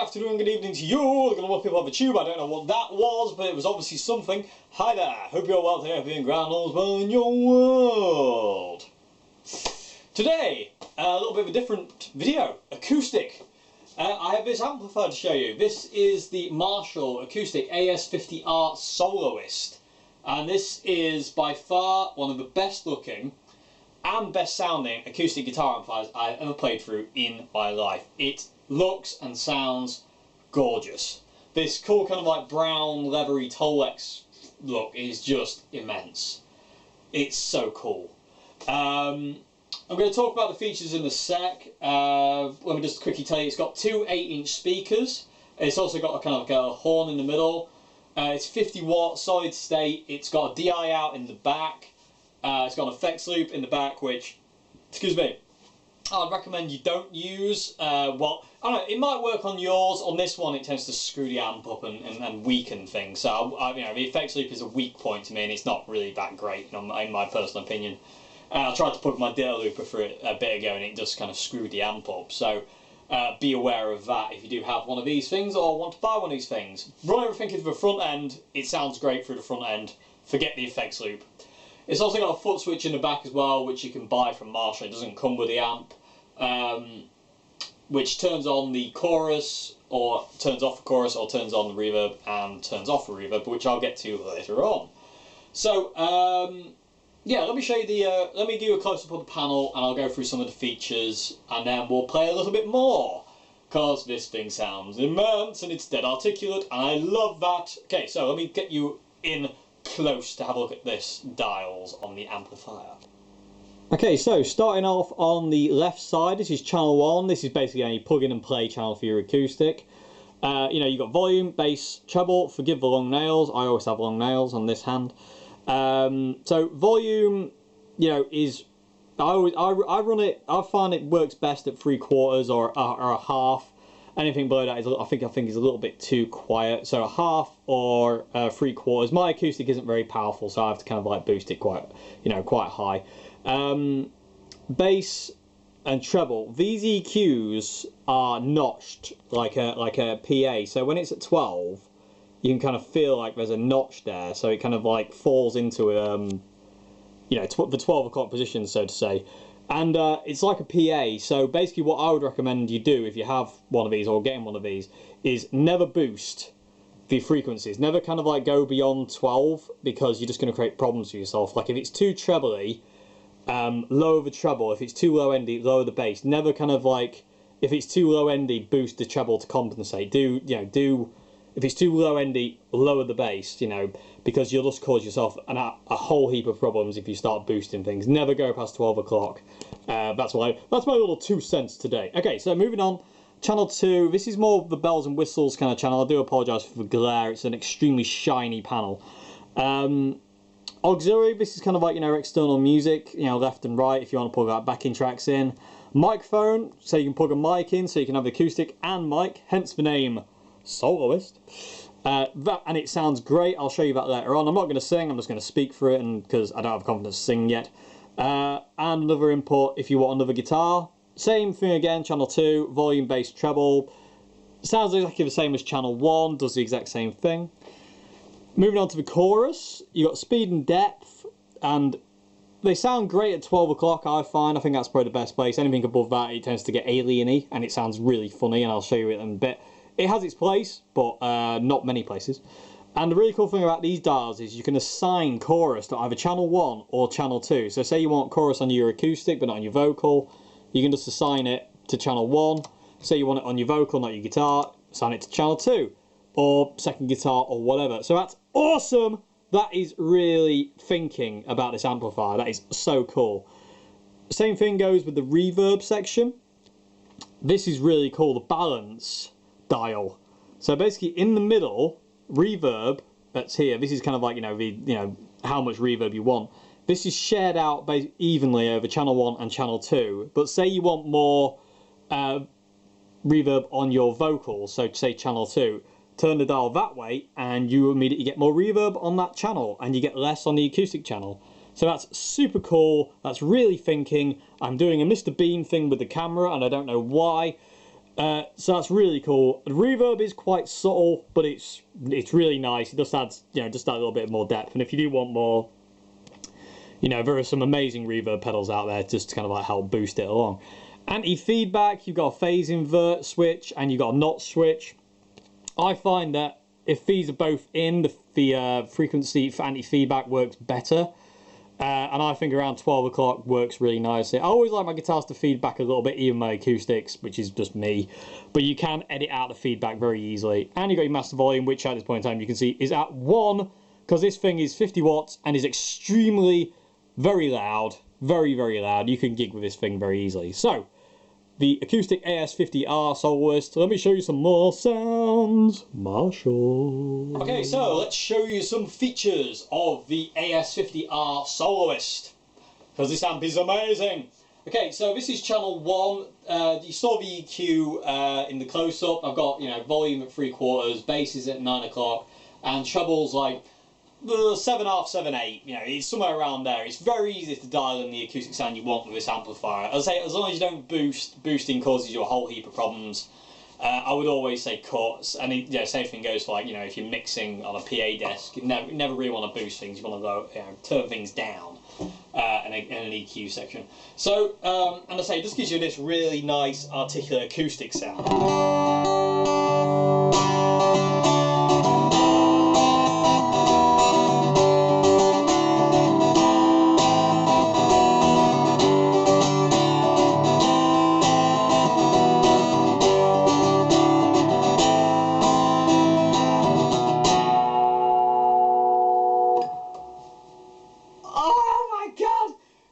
Afternoon, good evening to you. Look at a lot of people on the tube. I don't know what that was, but it was obviously something. Hi there. Hope you're well today. Everything grand all's well in your world. Today, a little bit of a different video. Acoustic. I have this amplifier to show you. This is the Marshall acoustic AS50R Soloist, and this is by far one of the best looking and best sounding acoustic guitar amplifiers I've ever played through in my life. It looks and sounds gorgeous. This cool kind of like brown leathery Tolex look is just immense. It's so cool. I'm going to talk about the features in a sec. Let me just quickly tell you, it's got two 8-inch speakers. It's also got a kind of like a horn in the middle. It's 50 watt solid state. It's got a DI out in the back. It's got an effects loop in the back, which, excuse me, I'd recommend you don't use. Well, I don't know, it might work on yours. On this one, it tends to screw the amp up and weaken things. So, you know, the effects loop is a weak point to me, and it's not really that great, in my personal opinion. I tried to put my data looper for it a bit ago, and it just kind of screwed the amp up. So, be aware of that if you do have one of these things or want to buy one of these things. Run everything into the front end. It sounds great through the front end. Forget the effects loop. It's also got a foot switch in the back as well, which you can buy from Marshall. It doesn't come with the amp, which turns on the chorus, or turns off the chorus, or turns on the reverb and turns off the reverb, which I'll get to later on. So, yeah, let me show you the, let me give you a close-up of the panel, and I'll go through some of the features, and then we'll play a little bit more, because this thing sounds immense, and it's dead articulate, and I love that. Okay, so let me get you in close to have a look at this dials on the amplifier. Okay, so starting off on the left side, this is channel 1. This is basically a plug in and play channel for your acoustic. You know, you've got volume, bass, treble. Forgive the long nails, I always have long nails on this hand. So volume, you know, is, I run it, I find it works best at 3/4 or a half. Anything below that is, I think is a little bit too quiet. So a half or 3/4. My acoustic isn't very powerful, so I have to kind of like boost it quite, you know, quite high. Bass and treble. These EQs are notched like a PA. So when it's at 12, you can kind of feel like there's a notch there. So it kind of like falls into you know, the 12 o'clock position, so to say. And it's like a PA, so basically what I would recommend you do if you have one of these or getting one of these is never boost the frequencies. Never kind of like go beyond 12, because you're just going to create problems for yourself. Like if it's too trebly, lower the treble. If it's too low endy, lower the bass. Never kind of like, if it's too low endy, boost the treble to compensate. If it's too low endy, lower the bass, you know, because you'll just cause yourself a whole heap of problems if you start boosting things. Never go past 12 o'clock. That's my little 2 cents today. Okay, so moving on. Channel 2, this is more of the bells and whistles kind of channel. I do apologise for the glare, it's an extremely shiny panel. Auxiliary, this is kind of like, you know, external music, you know, left and right if you want to plug like backing tracks in. Microphone, so you can plug a mic in, so you can have acoustic and mic, hence the name Soloist. And it sounds great. I'll show you that later on. I'm not going to sing, I'm just going to speak through it, and because I don't have confidence to sing yet. And another input if you want another guitar. Same thing again, channel 2, volume, bass, treble. Sounds exactly the same as channel 1, does the exact same thing. Moving on to the chorus, you got speed and depth, and they sound great at 12 o'clock, I find. I think that's probably the best place. Anything above that, it tends to get alien-y, and it sounds really funny, and I'll show you it in a bit. It has its place, but not many places. And the really cool thing about these dials is you can assign chorus to either channel 1 or channel 2. So say you want chorus on your acoustic, but not on your vocal, you can just assign it to channel 1. Say you want it on your vocal, not your guitar, assign it to channel 2. or second guitar or whatever. So that's awesome. That is really thinking about this amplifier. That is so cool. Same thing goes with the reverb section. This is really cool, the balance dial. So basically in the middle, reverb that's here, this is kind of like, how much reverb you want. This is shared out evenly over channel 1 and channel 2. But say you want more reverb on your vocals, so say channel 2, turn the dial that way and you immediately get more reverb on that channel and you get less on the acoustic channel. So that's super cool, that's really thinking. I'm doing a Mr. Bean thing with the camera and I don't know why. So that's really cool. The reverb is quite subtle, but it's really nice. It just adds, just a little bit more depth. And if you do want more, there are some amazing reverb pedals out there just to kind of like help boost it along. Anti-feedback, you've got a phase invert switch and you've got a notch switch. I find that if these are both in, the frequency for anti-feedback works better. And I think around 12 o'clock works really nicely. I always like my guitars to feed back a little bit, even my acoustics, which is just me. But you can edit out the feedback very easily. And you've got your master volume, which at this point in time you can see is at 1, because this thing is 50 watts and is extremely, very loud. Very, very loud. You can gig with this thing very easily. So, the acoustic AS50R Soloist. Let me show you some more sounds. Marshall. Okay, so let's show you some features of the AS50R Soloist, because this amp is amazing. Okay, so this is channel 1. You saw the EQ in the close-up. I've got, volume at 3/4, bass is at 9 o'clock, and trebles like 7.5, 7.8, it's somewhere around there. It's very easy to dial in the acoustic sound you want with this amplifier. As I say, as long as you don't boosting causes you a whole heap of problems. I would always say cut, and same thing goes for if you're mixing on a PA desk, you never really want to boost things. You want to turn things down in an EQ section. So, and I say, it just gives you this really nice articulate acoustic sound.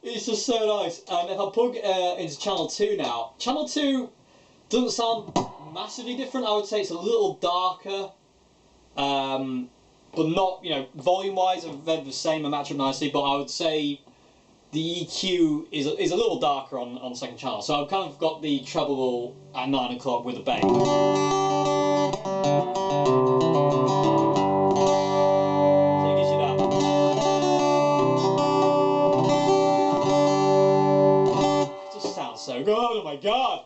It's just so nice. And if I plug into channel 2 now, channel 2 doesn't sound massively different. I would say it's a little darker, but not, volume-wise, they're the same and match up nicely. But I would say the EQ is a little darker on the second channel. So I've kind of got the treble at 9 o'clock with the bass. So good, oh my god!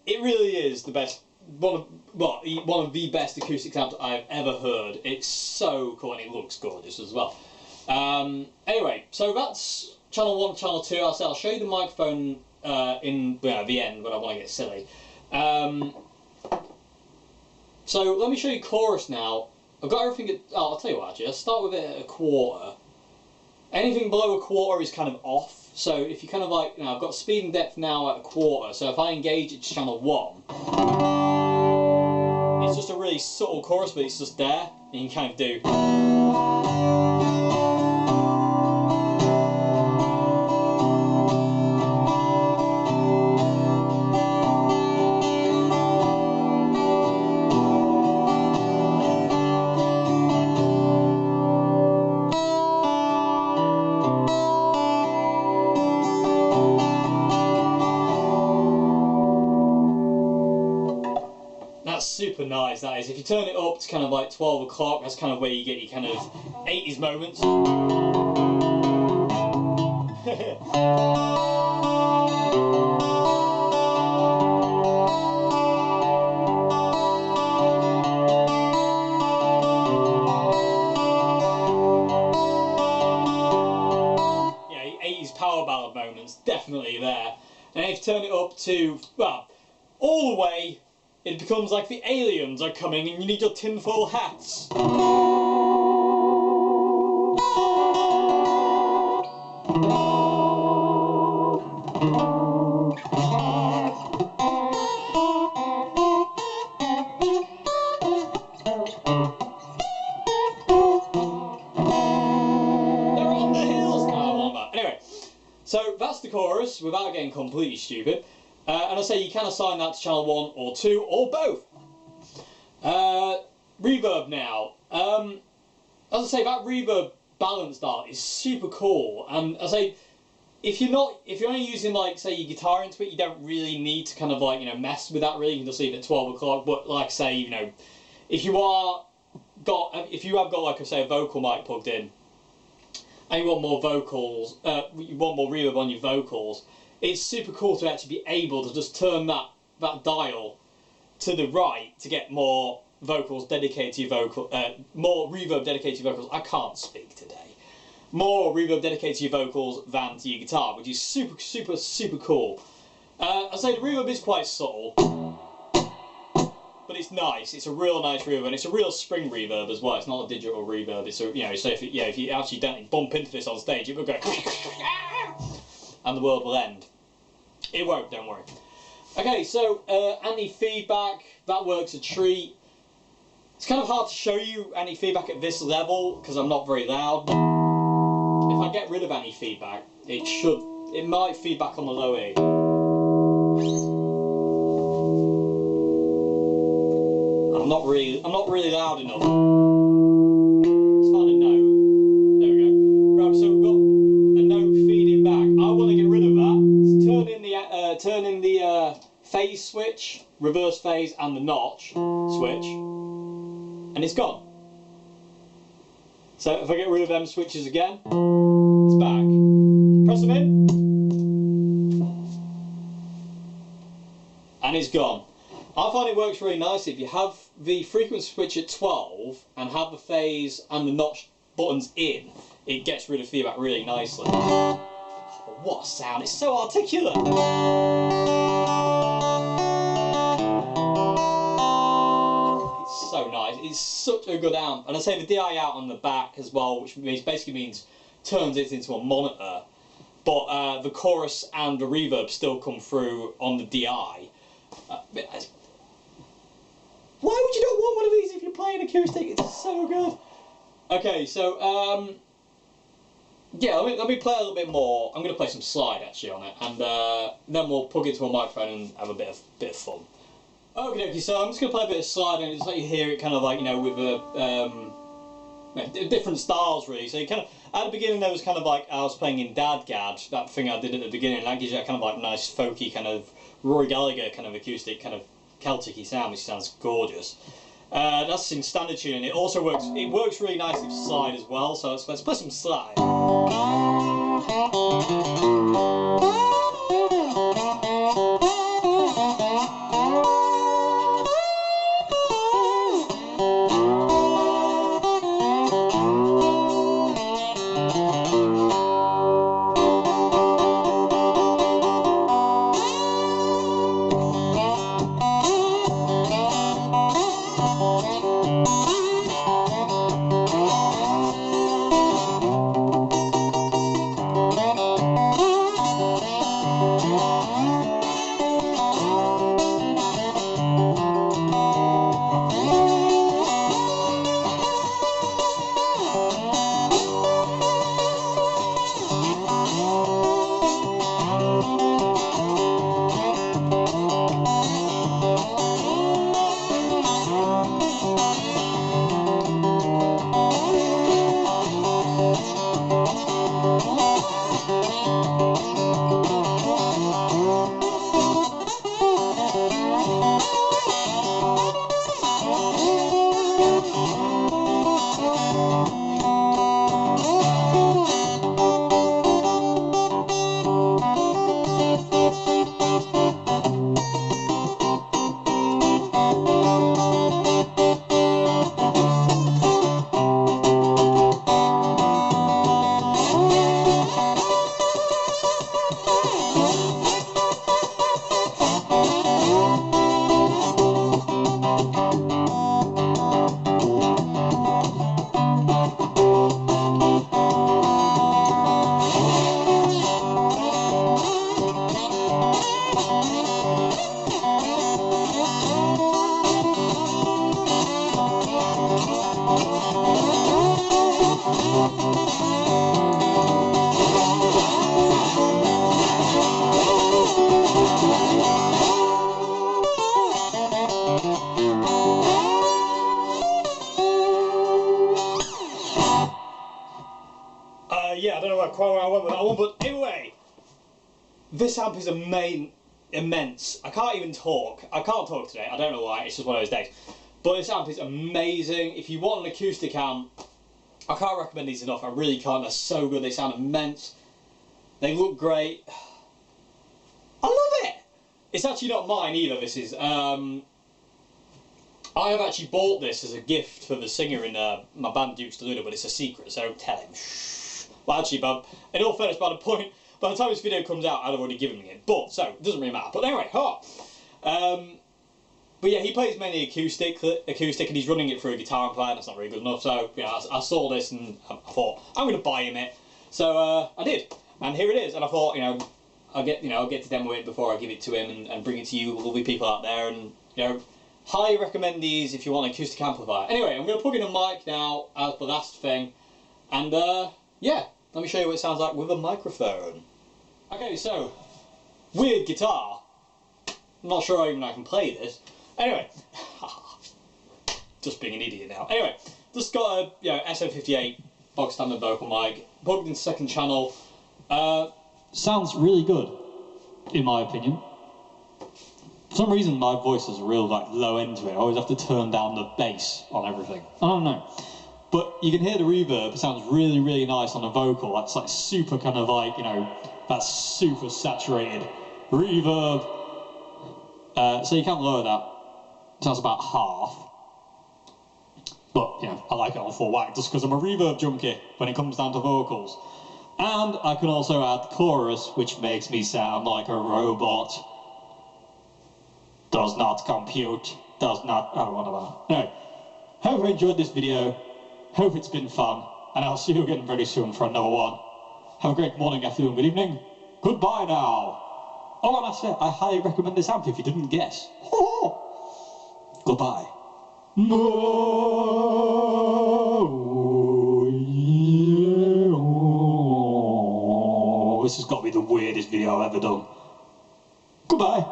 It really is the best, one of the best acoustic amps I've ever heard. It's so cool and it looks gorgeous as well. Anyway, so that's channel 1, channel 2. I'll show you the microphone in the end when I want to get silly. So let me show you chorus now. I've got everything at, I'll tell you what actually, I'll start with it at 1/4. Anything below 1/4 is kind of off. So if you kind of I've got speed and depth now at 1/4, so if I engage it to channel 1, it's just a really subtle chorus, but it's just there, and you can kind of do. Super nice, that is. If you turn it up to kind of 12 o'clock, that's kind of where you get your kind of 80s moments. Yeah, 80s power ballad moments, definitely there. And if you turn it up to, well, all the way, it becomes like the aliens are coming and you need your tinfoil hats. So that's the chorus, without getting completely stupid. And I say you can assign that to channel 1 or 2 or both. Reverb now. As I say, that reverb balanced art is super cool. And I say, if you're only using, like, say, your guitar into it, you don't really need to kind of, like, you know, mess with that really. You can just leave it at 12 o'clock. But like, say, you know, if you have got, like I say, a vocal mic plugged in, and you want more vocals, you want more reverb on your vocals, it's super cool to actually be able to just turn that dial to the right to get more vocals dedicated to your more reverb dedicated to your vocals. I can't speak today. More reverb dedicated to your vocals than to your guitar, which is super, super, super cool. I say the reverb is quite subtle, but it's nice. It's a real nice reverb, and it's a real spring reverb as well. It's not a digital reverb. It's a, you know, so if you accidentally bump into this on stage, it will go and the world will end. It won't, don't worry. Okay, so any feedback, that works a treat. It's kind of hard to show you any feedback at this level because I'm not very loud. If I get rid of any feedback, it might feedback on the low E. I'm not really loud enough. Let's find a note. There we go. Right, so we've got a note feeding back. I want to get rid of that. So turn in the phase switch, reverse phase, and the notch switch, and it's gone. So if I get rid of them switches again, it's back. Press them in, and it's gone. I find it works really nicely. If you have the frequency switch at 12 and have the phase and the notch buttons in, it gets rid of feedback really nicely. Oh, what a sound, it's so articulate. It's so nice, it's such a good amp. And I say the DI out on the back as well, which basically means turns it into a monitor, but the chorus and the reverb still come through on the DI. Why would you not want one of these if you're playing acoustic? It's so good. Okay, so yeah, let me play a little bit more. I'm going to play some slide actually on it, and then we'll plug it to a microphone and have a bit of fun. Okay, so I'm just going to play a bit of slide and just let you hear it kind of like, you know, with different styles really. So you kind of, at the beginning there was kind of like, I was playing in Dadgad, that thing I did at the beginning, and that gives you a kind of like nice folky kind of Roy Gallagher kind of acoustic kind of Celtic-y sound, which sounds gorgeous. That's in standard tuning. It also works. It works really nicely with slide as well. So let's play some slide. yeah, I don't know quite where I went with that one, but anyway, this amp is immense. I can't even talk. I can't talk today. I don't know why. It's just one of those days. But this amp is amazing. If you want an acoustic amp, I can't recommend these enough. I really can't. They're so good. They sound immense. They look great. I love it. It's actually not mine either. This is. I have actually bought this as a gift for the singer in my band Dukes de Luna, but it's a secret, so don't tell him. Shh. Well, actually, but in all fairness, by the time this video comes out, I'd already given it. But so it doesn't really matter. But anyway, but yeah, he plays mainly acoustic, and he's running it through a guitar amplifier. That's not really good enough. So yeah, I saw this and I thought I'm going to buy him it. So I did, and here it is. And I thought, I'll get to demo it before I give it to him and bring it to you lovely people out there, and highly recommend these if you want an acoustic amplifier. Anyway, I'm going to plug in a mic now as the last thing, and yeah, let me show you what it sounds like with a microphone. Okay, so weird guitar. I'm not sure even I can play this. Anyway, just being an idiot now. Anyway, just got a AS50R box standard vocal mic, plugged in second channel. Sounds really good, in my opinion. For some reason, my voice has a real low end to it. I always have to turn down the bass on everything. I don't know, but you can hear the reverb. It sounds really, really nice on the vocal. That's like super kind of that's super saturated reverb. So you can't lower that. It sounds about half. But I like it on full whack just because I'm a reverb junkie when it comes down to vocals. And I can also add chorus, which makes me sound like a robot. Does not compute. Does not. Oh, whatever. Anyway, hope you enjoyed this video. Hope it's been fun. And I'll see you again very soon for another one. Have a great morning, afternoon, good evening. Goodbye now. Oh, and I highly recommend this amp if you didn't guess. Goodbye. This has got to be the weirdest video I've ever done. Goodbye.